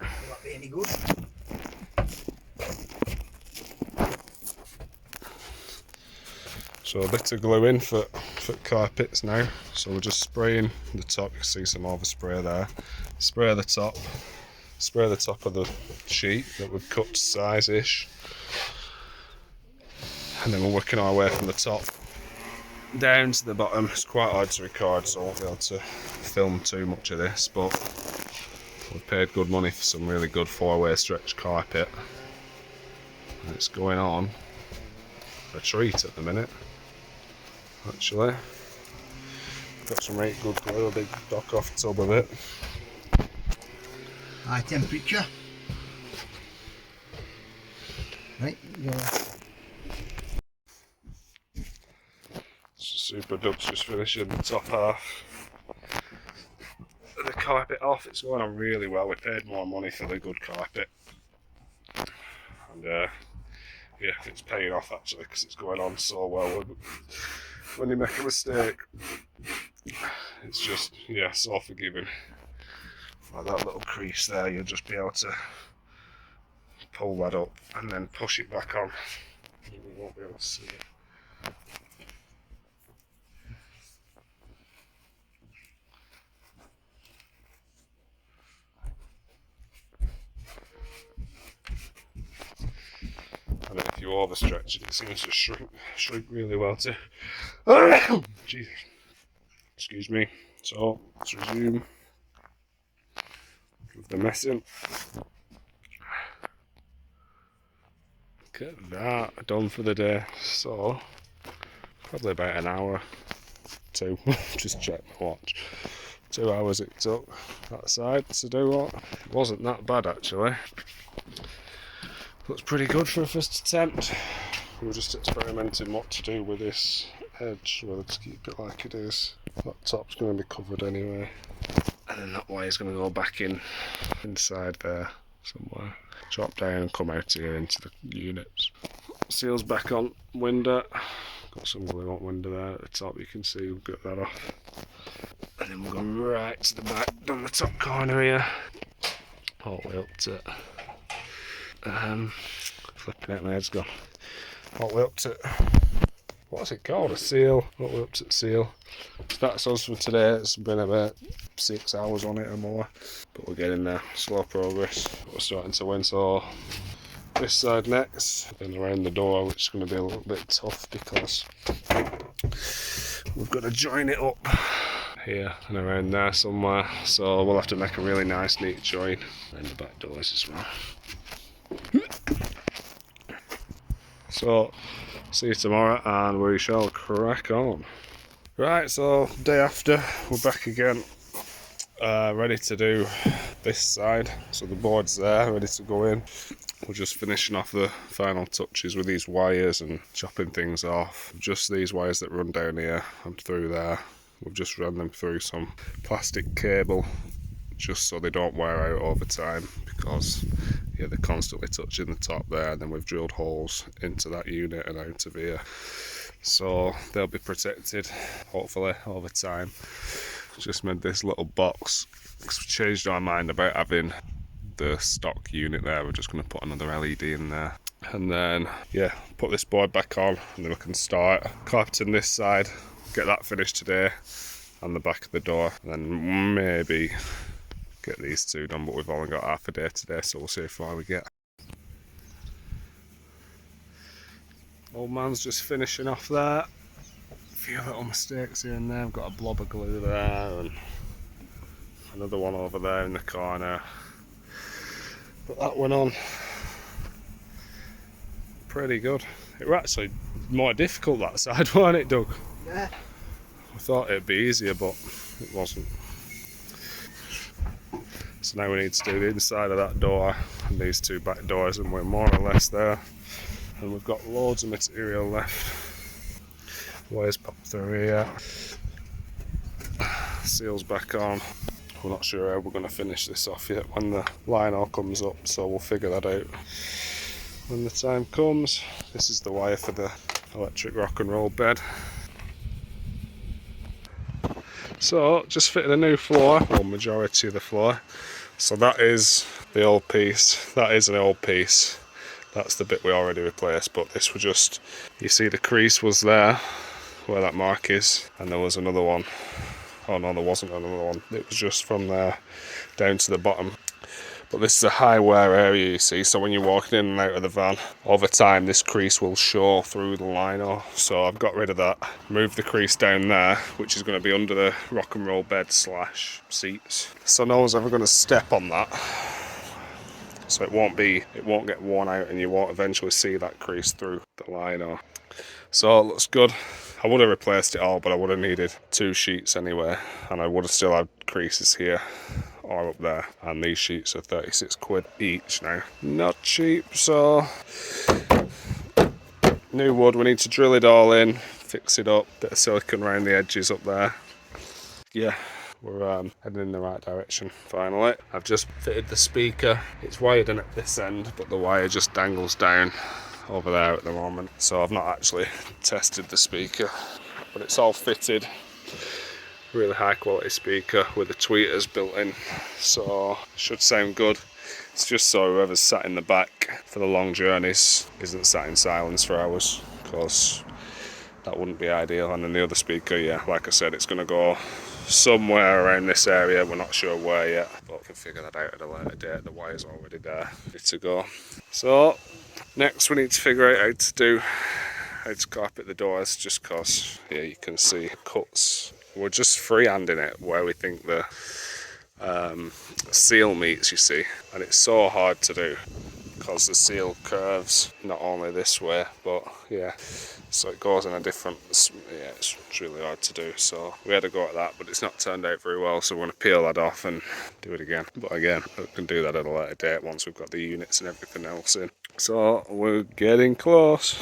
Will that be any good? So a bit of glue in for carpets now. So we're just spraying the top. You can see some overspray there. Spray the top of the sheet that we've cut to size-ish. And then we're working our way from the top down to the bottom. It's quite hard to record, so I won't be able to film too much of this, but we've paid good money for some really good 4-way stretch carpet. And it's going on a treat at the minute. Actually, got some really good glue, a big dock off tub of it. High temperature. Right, yeah. Super Duck's just finishing the top half of the carpet off. It's going on really well. We paid more money for the good carpet. And yeah, it's paying off actually because it's going on so well. When you make a mistake, it's just, yeah, so forgiving. Like that little crease there, you'll just be able to pull that up and then push it back on. You won't be able to see it. And if you overstretch it, it seems to shrink really well too. Jesus. Excuse me. So let's resume with the messing. Get that done for the day. So probably about an hour, 2. Just check my watch. 2 hours it took that side to do what? It wasn't that bad actually. Looks pretty good for a first attempt. We were just experimenting what to do with this edge, whether to keep it like it is. That top's going to be covered anyway. And then that wire's going to go back inside there somewhere. Drop down and come out here into the units. Seals back on window. Got some glue on window there at the top, you can see we'll get that off. And then we'll go right to the back, down the top corner here. All the way up to flipping out, my head's gone. All the way up to, what's it called? A seal. All the way up to the seal. So that's us for today. It's been about 6 hours on it or more, but we're getting there. Slow progress. We're starting to win. So this side next, then around the door, which is going to be a little bit tough because we've got to join it up here and around there somewhere. So we'll have to make a really nice, neat join around the back doors as well. So, see you tomorrow and we shall crack on. Right, so day after, we're back again, ready to do this side. So the board's there, ready to go in. We're just finishing off the final touches with these wires and chopping things off. Just these wires that run down here and through there. We've just run them through some plastic cable just so they don't wear out over time, because yeah, they're constantly touching the top there, and then we've drilled holes into that unit and out of here, so they'll be protected hopefully over time. Just made this little box because we changed our mind about having the stock unit there. We're just going to put another LED in there, and then yeah, put this board back on, and then we can start carpeting this side, get that finished today, and the back of the door, and then maybe get these two done, but we've only got half a day today, so we'll see how far we get. Old man's just finishing off there. A few little mistakes here and there. I've got a blob of glue there and another one over there in the corner. But that went on pretty good. It was actually more difficult that side, wasn't it, Doug? Yeah. I thought it'd be easier, but it wasn't. So now we need to do the inside of that door and these two back doors, and we're more or less there. And we've got loads of material left. Wires popped through here. Seals back on. We're not sure how we're going to finish this off yet when the line all comes up, so we'll figure that out when the time comes. This is the wire for the electric rock and roll bed. So just fitted a new floor, or majority of the floor. So that is the old piece. That is an old piece. That's the bit we already replaced, but this was just, you see the crease was there where that mark is, and there was another one. Oh no, there wasn't another one. It was just from there down to the bottom. But this is a high wear area, you see, so when you're walking in and out of the van, over time this crease will show through the lino. So I've got rid of that, moved the crease down there, which is going to be under the rock and roll bed / seats. So no one's ever going to step on that. So it won't get worn out, and you won't eventually see that crease through the lino. So it looks good. I would have replaced it all, but I would have needed 2 sheets anyway, and I would have still had creases here or up there, and these sheets are 36 quid each now. Not cheap. So new wood, we need to drill it all in, fix it up, bit of silicone around the edges up there. Yeah, we're heading in the right direction finally. I've just fitted the speaker. It's wired in at this end, but the wire just dangles down over there at the moment, so I've not actually tested the speaker, but it's all fitted. Really high quality speaker with the tweeters built in, so should sound good. It's just so whoever's sat in the back for the long journeys isn't sat in silence for hours, because that wouldn't be ideal. And then the other speaker, yeah, like I said, it's going to go somewhere around this area. We're not sure where yet, but we can figure that out at a later date. The wire's already there, ready to go. So next we need to figure out how to carpet the doors, just because, yeah, you can see cuts. We're just freehanding it where we think the seal meets, you see, and it's so hard to do because the seal curves not only this way, but yeah, so it goes in a different, yeah, it's really hard to do. So we had a go at that, but it's not turned out very well, so we're going to peel that off and do it again. But again, we can do that at a later date once we've got the units and everything else in. So we're getting close.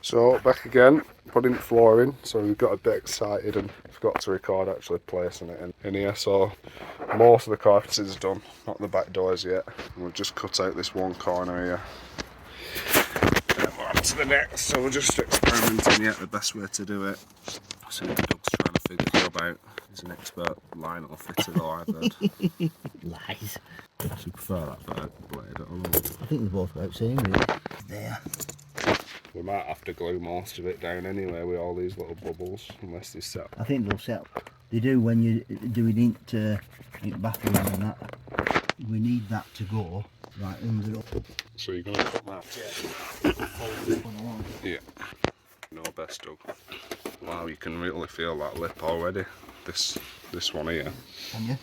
So back again, putting flooring, so we got a bit excited and forgot to record actually placing it in here. So most of the carpeting is done, not the back doors yet. We'll just cut out this one corner here. And we're on to the next, so we're just experimenting yet the best way to do it. So Doug's trying to figure it out. He's an expert lino fitter though, I've heard. Lies. Do you prefer that blade? I don't know. I think they're both about the same, really. There. We might have to glue most of it down anyway with all these little bubbles, unless they set. I think they'll set. They do when you're doing ink bathroom and that. We need that to go right under it up. So you're going to cut that? Yeah. Yeah. No best, Doug. Wow, you can really feel that lip already. This one here. Can you?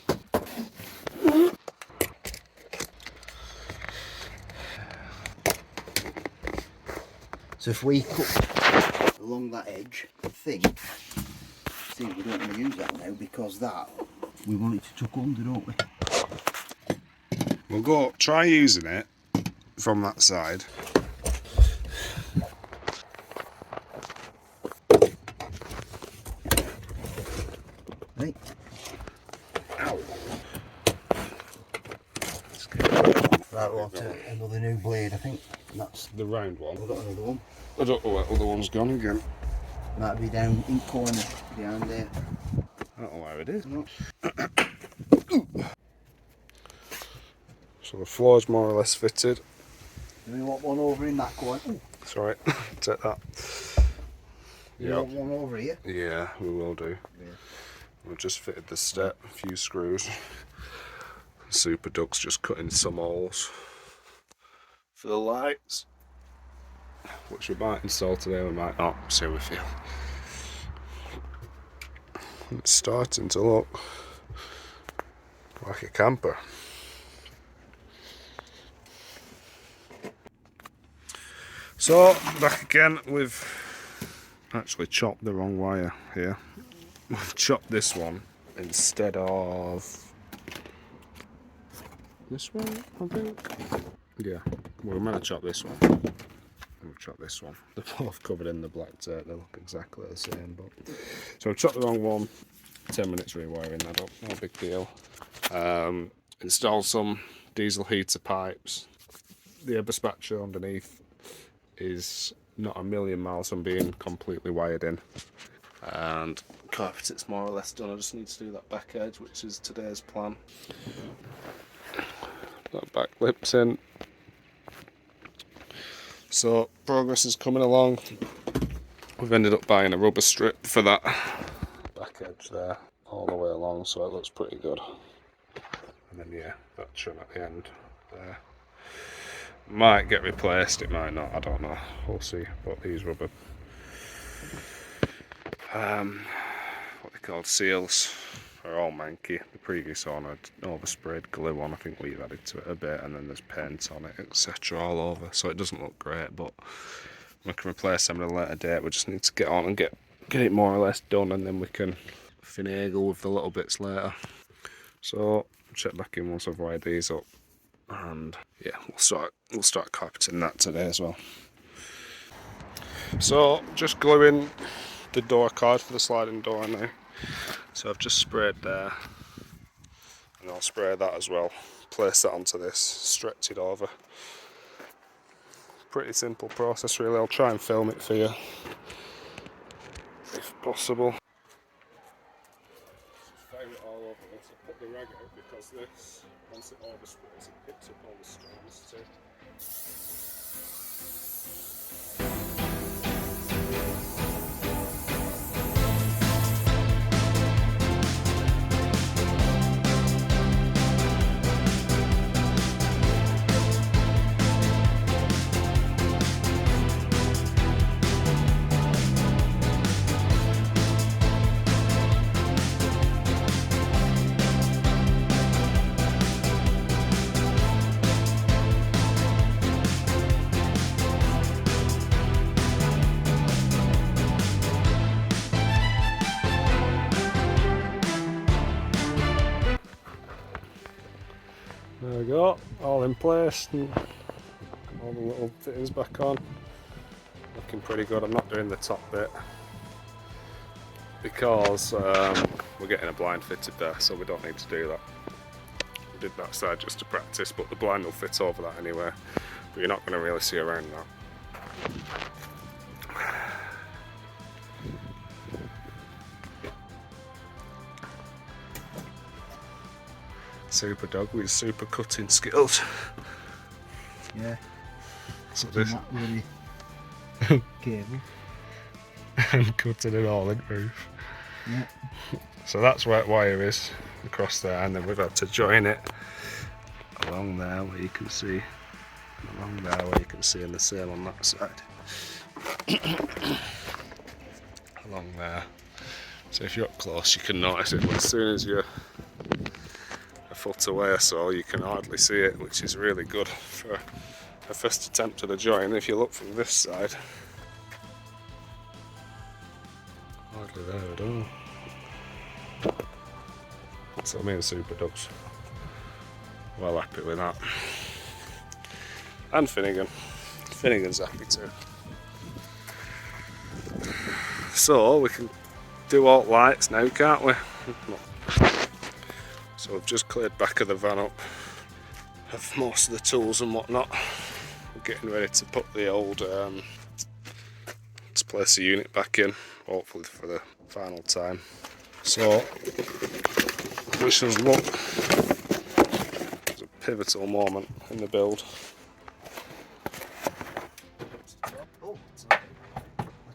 So if we cut along that edge, I think, see, we don't want to use that now because that, we want it to tuck under, don't we? We'll go, try using it from that side. Right. Ow. Right, we'll have to another new blade, I think. That's The round one. we've got another one. I don't know where the other one's gone again. Might be down in corner behind there. I don't know where it is. No. So the floor's more or less fitted. Do we want one over in that corner? Ooh. Sorry, take that. Do we want one over here? Yeah, we will do. Yeah. We've just fitted the step, a few screws. Super Doug's just cutting some holes for the lights, which we might install today, we might not, see how we feel. It's starting to look like a camper. So, back again, we've actually chopped the wrong wire here. We've chopped this one instead of this one, I think. Yeah, we're going to chop this one. We'll chop this one. They're both covered in the black tape, they look exactly the same. But so I've chopped the wrong one, 10 minutes rewiring that up, no big deal. Installed some diesel heater pipes. The air dispatcher underneath is not a million miles from being completely wired in. And carpet's more or less done. I just need to do that back edge, which is today's plan. That back lip's in. So progress is coming along. We've ended up buying a rubber strip for that back edge there all the way along, so it looks pretty good. And then yeah, that trim at the end there might get replaced, it might not, I don't know, we'll see. But these rubber what they called seals are all manky. The previous one had oversprayed glue on, I think we've added to it a bit, and then there's paint on it, etc. all over, so it doesn't look great, but we can replace them at a later date. We just need to get on and get it more or less done, and then we can finagle with the little bits later. So check back in once I've wired these up, and yeah, we'll start carpeting that today as well. So just gluing the door card for the sliding door now. So I've just sprayed there, and I'll spray that as well. Place that onto this, stretch it over. Pretty simple process really. I'll try and film it for you if possible. Fire it all over this. I put the rag out because this, once it oversprays, it picks up all the stones too. There we go, all in place, and all the little fittings back on. Looking pretty good. I'm not doing the top bit because we're getting a blind fitted there, so we don't need to do that. We did that side just to practice, but the blind will fit over that anyway, but you're not going to really see around that. Super dog with super cutting skills. Yeah. So this really cable. and cutting it all in roof. Yeah. So that's where wire is across there, and then we've had to join it along there where you can see, and the same on that side. Along there. So if you're up close you can notice it, but as soon as you're a foot away or so you can hardly see it, which is really good for a first attempt at a join. If you look from this side, hardly there at all. So me and Super Dubs well happy with that, and Finnegan's happy too. So we can do alt lights now, can't we? So we've just cleared back of the van up of most of the tools and whatnot. We're getting ready to put the old to place the unit back in, hopefully for the final time. So which does look as a pivotal moment in the build. Oh, I'll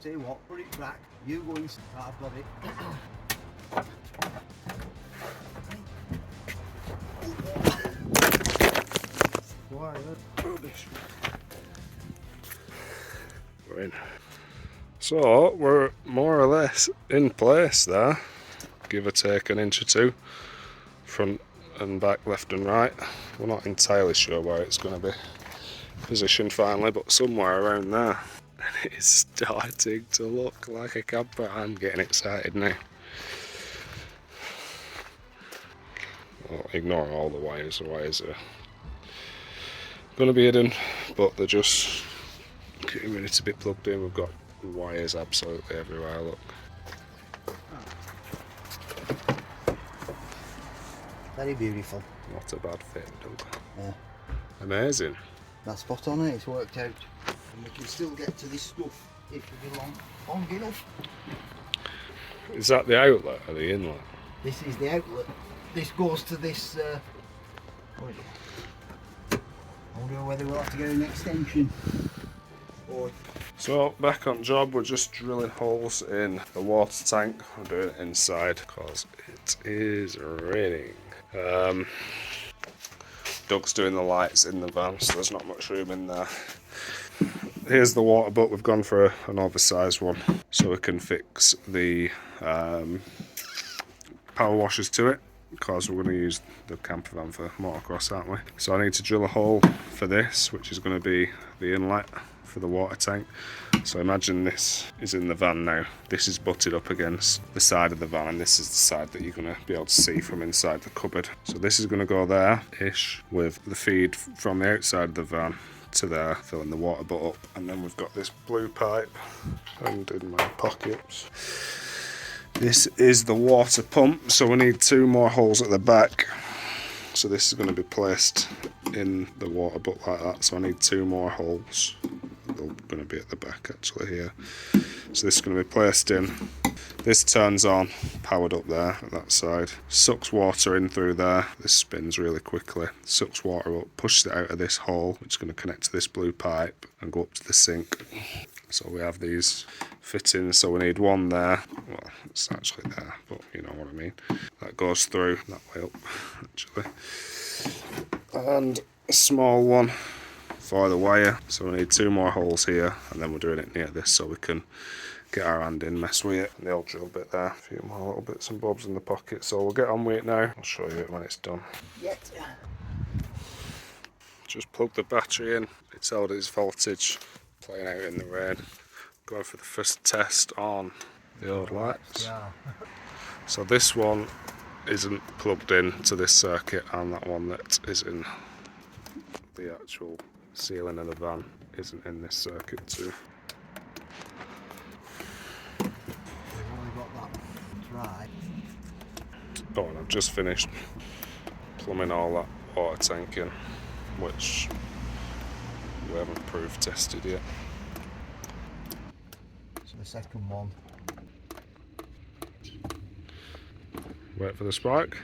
tell you what, put it back. You go inside, I've got it. We're in. So we're more or less in place there, give or take an inch or two, front and back, left and right. We're not entirely sure where it's going to be positioned finally, but somewhere around there. And it's starting to look like a camper. I'm getting excited now. Well, ignore all the wires are going to be hidden, but they're just getting ready to be plugged in. We've got wires absolutely everywhere, look. Very beautiful. Not a bad fit, Doug. Yeah. Amazing. That's spot on, it's worked out. And we can still get to this stuff if we get long enough. Is that the outlet or the inlet? This is the outlet. This goes to this. I wonder whether we'll have to get an extension. Or So back on job, we're just drilling holes in the water tank. We're doing it inside because it is raining. Doug's doing the lights in the van, so there's not much room in there. Here's the water butt. We've gone for an oversized one so we can fix the power washers to it, because we're going to use the campervan for motocross, aren't we? So I need to drill a hole for this, which is going to be the inlet for the water tank. So imagine this is in the van now. This is butted up against the side of the van, and this is the side that you're going to be able to see from inside the cupboard. So this is going to go there-ish with the feed from the outside of the van to there, filling the water butt up. And then we've got this blue pipe, and in my pockets, this is the water pump. So we need 2 more holes at the back. So this is going to be placed in the water butt like that. So I need 2 more holes. They're going to be at the back actually here. So this is going to be placed in. This turns on, powered up there at that side. Sucks water in through there. This spins really quickly. Sucks water up, pushes it out of this hole, which is going to connect to this blue pipe and go up to the sink. So we have these fittings, so we need one there. Well, it's actually there, but you know what I mean. That goes through that way up, actually. And a small one for the wire. So we need 2 more holes here, and then we're doing it near this so we can get our hand in, mess with it. And the old drill bit there, a few more little bits and bobs in the pocket. So we'll get on with it now. I'll show you it when it's done. yet. Just plug the battery in. It's held its voltage, playing out in the rain. Going for the first test on the old lights. Yeah. So this one isn't plugged in to this circuit, and that one that is in the actual ceiling of the van isn't in this circuit too. We've only got that dry. Oh, and I've just finished plumbing all that water tank in, which we haven't proof tested yet. So the second one. Wait for the spark.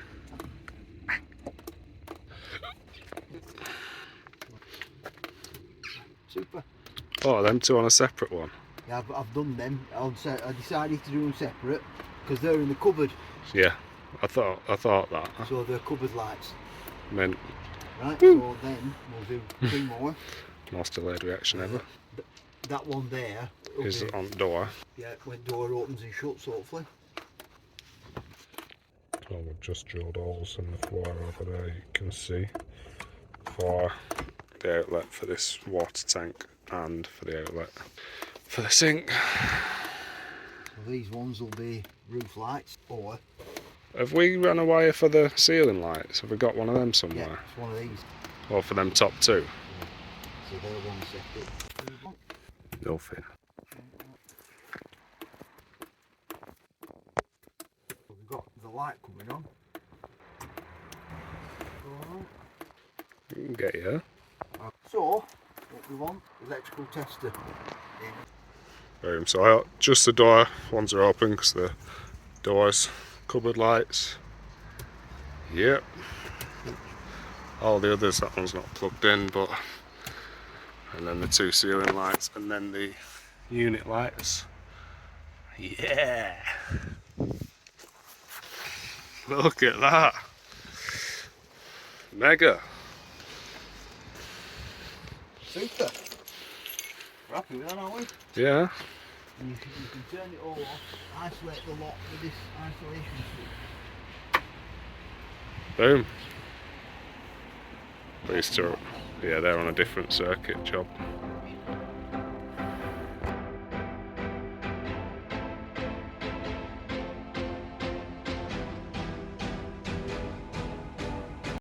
Super. Oh, them 2 on a separate one. Yeah, I've done them. I decided to do them separate because they're in the cupboard. Yeah, I thought that. So they're cupboard lights. Meant Right, so then we'll do 2 more. most delayed reaction ever. That one there Is on door. Yeah, when door opens and shuts, hopefully. So we've just drilled holes in the floor over there, you can see, for the outlet for this water tank and for the outlet for the sink. So these ones will be roof lights, or Have we run a wire for the ceiling lights? Have we got one of them somewhere? yeah, it's one of these. Or for them top 2? Yeah. So they're one separate. Nothing. We've got the light coming on. Alright. You can get here. So, what we want, electrical tester. So just the door ones are open because the doors, cupboard lights. Yep. All the others, that one's not plugged in, but and then the 2 ceiling lights, and then the unit lights. Yeah. Look at that. Mega. Super. We're happy with that, aren't we? Yeah. And you can turn it all off, isolate the lot with this isolation switch. Boom. These 2, yeah, they're on a different circuit job.